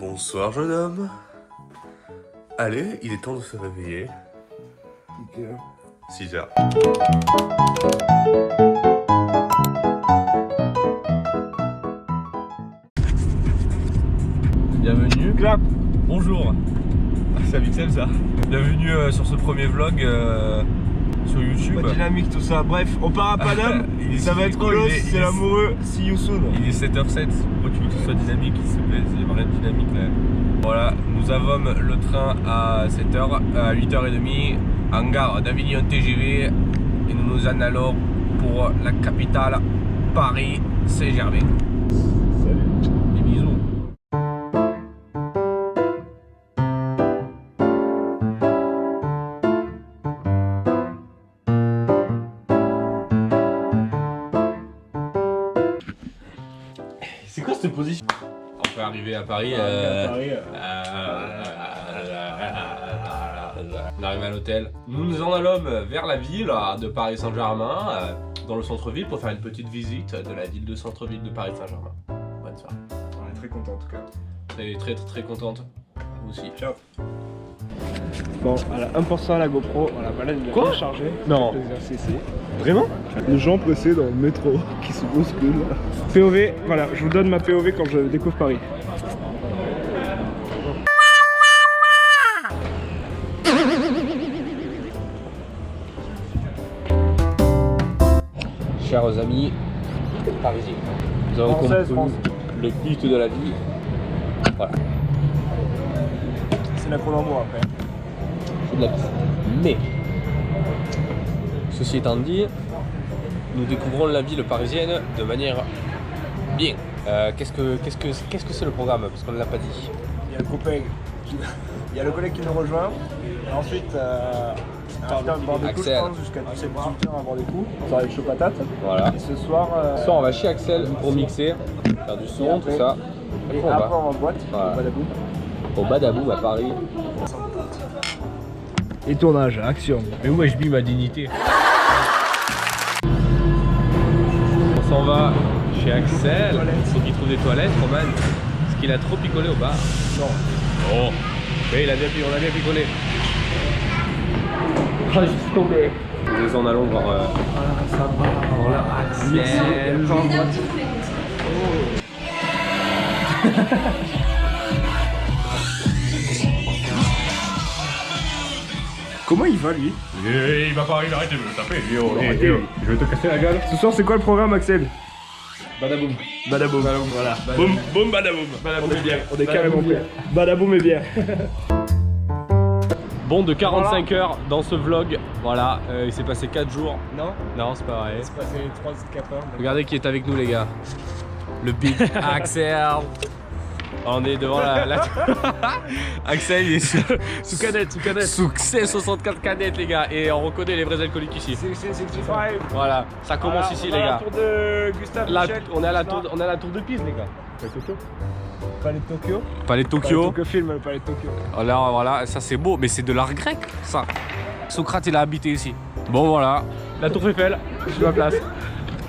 Bonsoir jeune homme. Allez, il est temps de se réveiller. 6 heures. Bienvenue. Clap. Bonjour. C'est Amixem ça. Bienvenue sur ce premier vlog sur YouTube. Pas dynamique tout ça. Bref, on part à Paname. Ça va être cool. C'est l'amoureux. See you soon. Il est 7h07. Pourquoi tu veux que ce soit dynamique s'il te plaît? Il n'y a rien de dynamique là. Voilà, nous avons le train à 7h, à 8h30 en gare d'Avignon TGV et nous nous en allons pour la capitale, Paris Saint-Germain. Salut. Des bisous. C'est quoi cette position? On peut arriver à Paris. On arrive à l'hôtel. Nous nous en allons vers la ville de Paris Saint-Germain, dans le centre-ville, pour faire une petite visite de la ville de centre-ville de Paris Saint-Germain. Bonne soirée. On est très content en tout cas. Très contente. Vous aussi. Ciao. Bon, elle a 1% à la GoPro, on la balade bien rechargée. Non. Vraiment? Les gens pressés dans le métro qui se bousculent. POV, voilà, je vous donne ma POV quand je découvre Paris. Chers amis parisiens, nous avons compris le but de la vie. Voilà, C'est la cour d'amour après. c'est de la piste. Mais, ceci étant dit, nous découvrons la ville parisienne de manière bien. Qu'est-ce que c'est le programme? Parce qu'on ne l'a pas dit. Il y a le copain, il y a le collègue qui nous rejoint. Et ensuite, on va boire des coups, je Axel. pense, jusqu'à 17-18h, on va boire des coups. On va avec chaud patate. Voilà. Et ce soir, Ce soir, on va chez Axel pour mixer, faire du son, tout ça. et Après, on après va on va en boîte, Voilà. au Badaboum. au Badaboum à Paris. Et tournage, action. Mais où ai-je mis ma dignité? On s'en va chez Axel. Il faut qu'il trouve des toilettes, Roman. Parce qu'il a trop picolé au bar. Non. Oh. Oui, on a bien picolé. Oh, je suis tombé. Nous en allons voir voilà, Axel. Comment il va lui? Il va pas arriver, arrêtez de me taper. Je vais te casser la gueule. Ce soir c'est quoi le programme Axel? Badaboum. Badaboum, voilà. Boum, boum, badaboum. On est bien, on est carrément prêts. Badaboum est bien. Bon, de 45 heures dans ce vlog, voilà, il s'est passé 4 jours. Non? Non, c'est pas vrai. C'est passé 3-4 heures. Regardez qui est avec nous, les gars. Le Big Axel. On est devant la... Axel, il est sous canette, sous 64 canettes, les gars. Et on reconnaît les vrais alcooliques ici. 65. Voilà, ça commence ici, les gars. Tour de Gustave Là, Michel. on est à la tour de piste, les gars. Palais de Tokyo. Palais de Tokyo. Tokyo film, le palais de Tokyo. Alors voilà, ça c'est beau, mais c'est de l'art grec, ça. Socrate, il a habité ici. Bon, voilà. La tour Eiffel, je suis à ma place.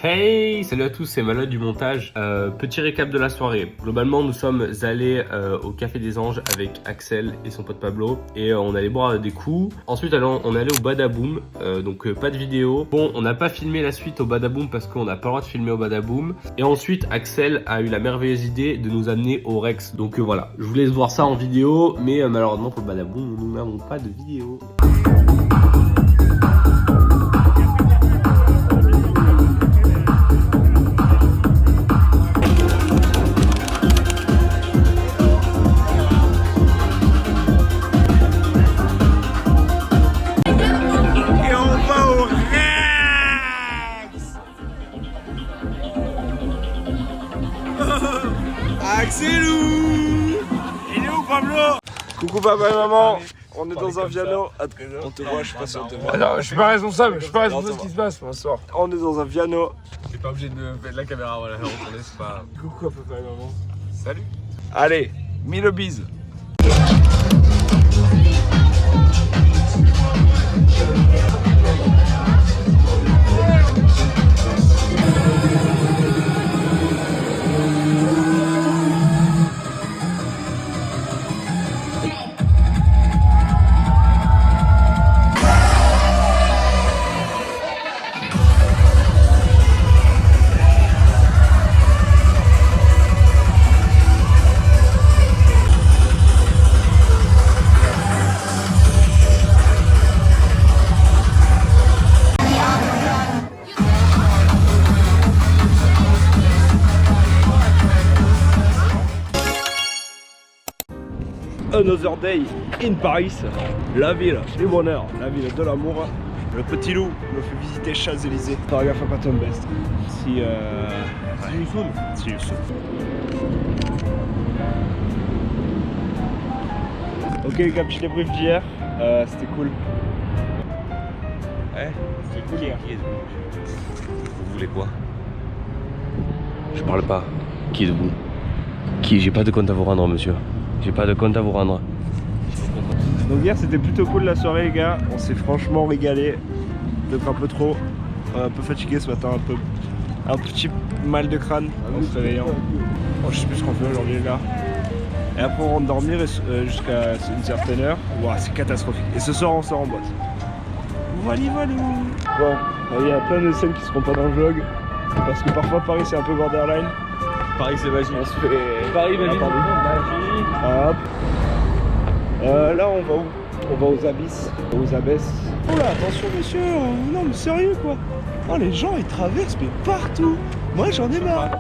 Hey, salut à tous, c'est Malade du montage. Petit récap de la soirée. Globalement, nous sommes allés au Café des Anges avec Axel et son pote Pablo. Et on allait boire des coups. Ensuite, on allait au Badaboum. Donc pas de vidéo. Bon, on n'a pas filmé la suite au Badaboum parce qu'on n'a pas le droit de filmer au Badaboum. Et ensuite, Axel a eu la merveilleuse idée de nous amener au Rex. Donc voilà, je vous laisse voir ça en vidéo. Mais malheureusement pour le Badaboum, nous n'avons pas de vidéo. Axelou! Il est où Pablo? Coucou papa et maman, on est dans un piano. On te voit, je suis pas sûr de te voir. Non, je suis pas responsable, de ce qui se passe, bonsoir. On est dans un piano. T'es pas obligé de mettre la caméra, voilà, retourner, c'est pas... Coucou papa et maman. Salut. Allez, mille bises. Another day in Paris. La ville du bonheur, la ville de l'amour. Le petit loup me fait visiter Champs-Élysées. Fais gaffe à pas tomber. Si you soon. See you soon. Ok les gars, petit débrief d'hier. C'était cool. Ouais, c'était cool hier. Vous voulez quoi? Je parle pas. Qui est debout? Qui? J'ai pas de compte à vous rendre, monsieur. J'ai pas de compte à vous rendre. Donc hier c'était plutôt cool la soirée les gars. On s'est franchement régalé. Peut-être un peu trop. Un peu fatigué ce matin, un petit mal de crâne en se réveillant. Oh, je sais plus ce qu'on fait aujourd'hui les gars. Et après on rentre dormir jusqu'à une certaine heure. Wow, c'est catastrophique. Et ce soir on sort en boîte. Voilà. Bon, il y a plein de scènes qui seront pas dans le vlog. Parce que parfois Paris c'est un peu borderline. Paris c'est magique. On se fait... Paris magique. Hop. Là on va où? On va aux abysses, aux abesses. Oh là, attention monsieur, non mais sérieux quoi. Oh les gens ils traversent mais partout. Moi j'en ai marre.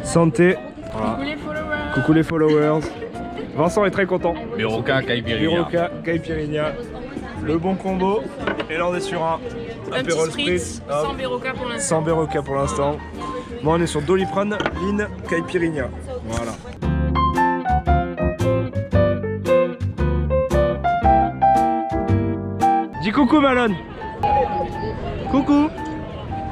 Santé. Voilà. Coucou les followers. Coucou les followers. Vincent est très content. Biroca, Caipirinha. Biroca, Caipirinha. Le bon combo. Et là on est sur un Aperol Spritz. Sans Biroca pour l'instant. Sans Biroca pour l'instant. Moi on est sur Doliprane, Lean, Caipirinha. Voilà. Dis coucou Malone. Coucou.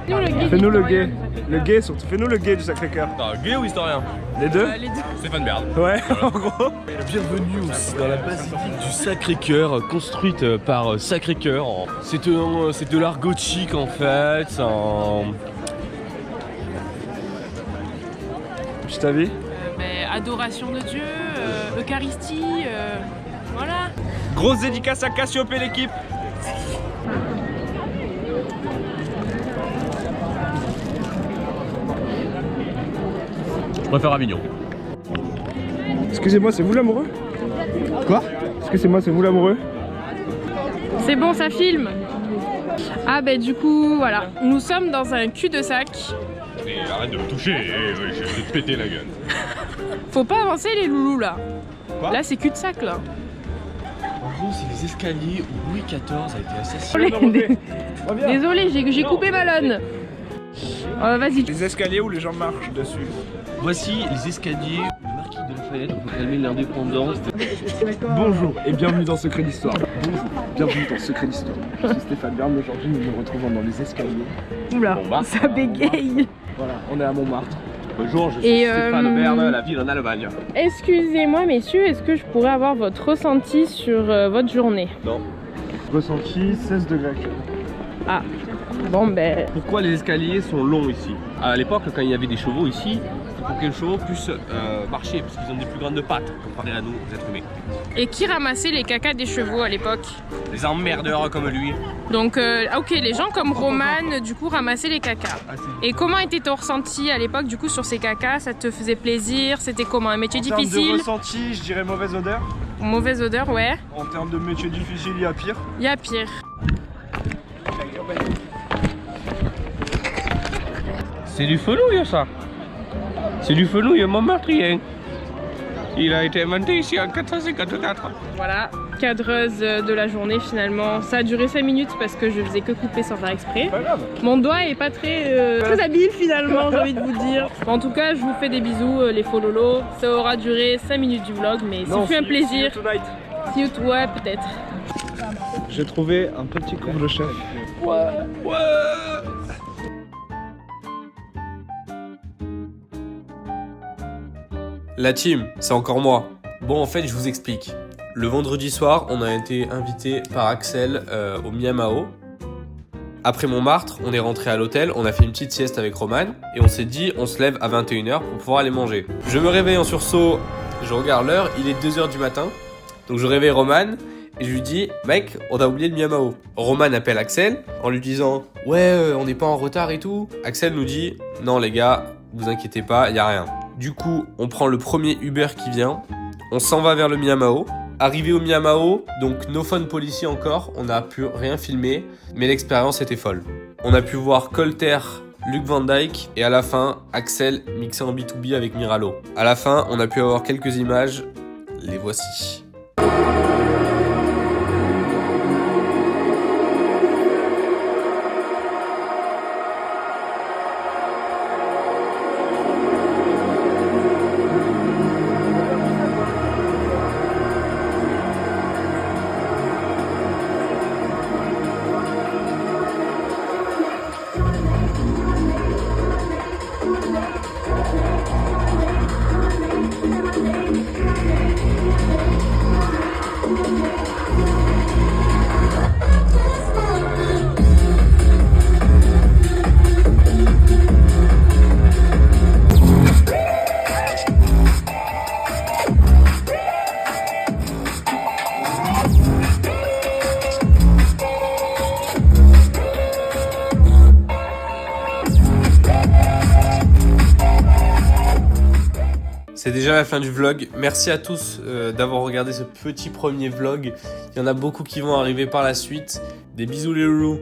Fais-nous le gay. Le gay surtout. Fais-nous le gay du Sacré-Cœur. Gay ou historien? Les deux? Les deux. Stéphane Bern. Ouais, en gros. Bienvenue aussi dans la basilique du Sacré-Cœur, construite par Sacré-Cœur. C'est de l'art gothique en fait. Petit avis? Adoration de Dieu, Eucharistie, voilà. Grosse dédicace à Cassiopée l'équipe. Je préfère Avignon. Excusez-moi, c'est vous l'amoureux? Quoi? Excusez-moi, c'est vous l'amoureux? C'est bon, ça filme. Ah du coup, voilà. Nous sommes dans un cul-de-sac. Mais arrête de me toucher, je vais te péter la gueule. Faut pas avancer les loulous là. Quoi? Là c'est cul-de-sac là. En gros, c'est les escaliers où Louis XIV a été assassiné. Désolé, j'ai coupé Malone. Vas-y. Les escaliers où les gens marchent dessus. Voici les escaliers du Marquis de Lafayette pour calmer l'indépendance. Bonjour et bienvenue dans Secret d'Histoire. Bonjour, bienvenue dans Secret d'Histoire. Je suis Stéphane Bern, aujourd'hui nous nous retrouvons dans les escaliers. Oula, Bon, bah, ça bégaye. Voilà, on est à Montmartre. Bonjour, je suis Et, Stéphane Bern, la ville en Allemagne. Excusez-moi messieurs, est-ce que je pourrais avoir votre ressenti sur votre journée? Non. Ressenti 16 degrés. Ah, bon Pourquoi les escaliers sont longs ici? À l'époque, quand il y avait des chevaux ici, c'était pour que les chevaux puissent marcher, parce qu'ils ont des plus grandes pattes, comparé à nous, les êtres humains. Et qui ramassait les cacas des chevaux à l'époque? Les emmerdeurs comme lui. Donc, ok, les gens comme Roman, du coup, ramassaient les cacas. Et comment était ton ressenti à l'époque, du coup, sur ces cacas? Ça te faisait plaisir? C'était comment? Un métier En termes difficile? de ressenti, je dirais mauvaise odeur. Mauvaise odeur, ouais. En termes de métier difficile, il y a pire. Il y a pire. C'est du fenouil ça. C'est du fenouil montmartrien. Il a été inventé ici en 454. Voilà, cadreuse de la journée finalement. Ça a duré 5 minutes parce que je faisais que couper sans faire exprès. Pas grave. Mon doigt est pas très habile finalement, j'ai envie de vous dire. En tout cas, je vous fais des bisous les fololos. Ça aura duré 5 minutes du vlog, mais ce fut un plaisir. See you ouais, peut-être. J'ai trouvé un petit couvre-chef. La team, c'est encore moi. Bon, en fait, je vous explique. Le vendredi soir, on a été invité par Axel au Miamao. Après Montmartre, on est rentré à l'hôtel, on a fait une petite sieste avec Roman et on s'est dit on se lève à 21h pour pouvoir aller manger. Je me réveille en sursaut, je regarde l'heure, il est 2h du matin. Donc je réveille Roman et je lui dis mec, on a oublié le Miamao. Roman appelle Axel en lui disant ouais, on n'est pas en retard et tout. Axel nous dit non les gars, vous inquiétez pas, y a rien. Du coup, on prend le premier Uber qui vient, on s'en va vers le Miamao. Arrivé au Miamao, donc no phone policier encore, on n'a pu rien filmer, mais l'expérience était folle. On a pu voir Colter, Luc Van Dijk et à la fin, Axel mixé en B2B avec Miralo. À la fin, on a pu avoir quelques images, les voici. C'est déjà la fin du vlog. Merci à tous d'avoir regardé ce petit premier vlog. Il y en a beaucoup qui vont arriver par la suite. Des bisous les loulous.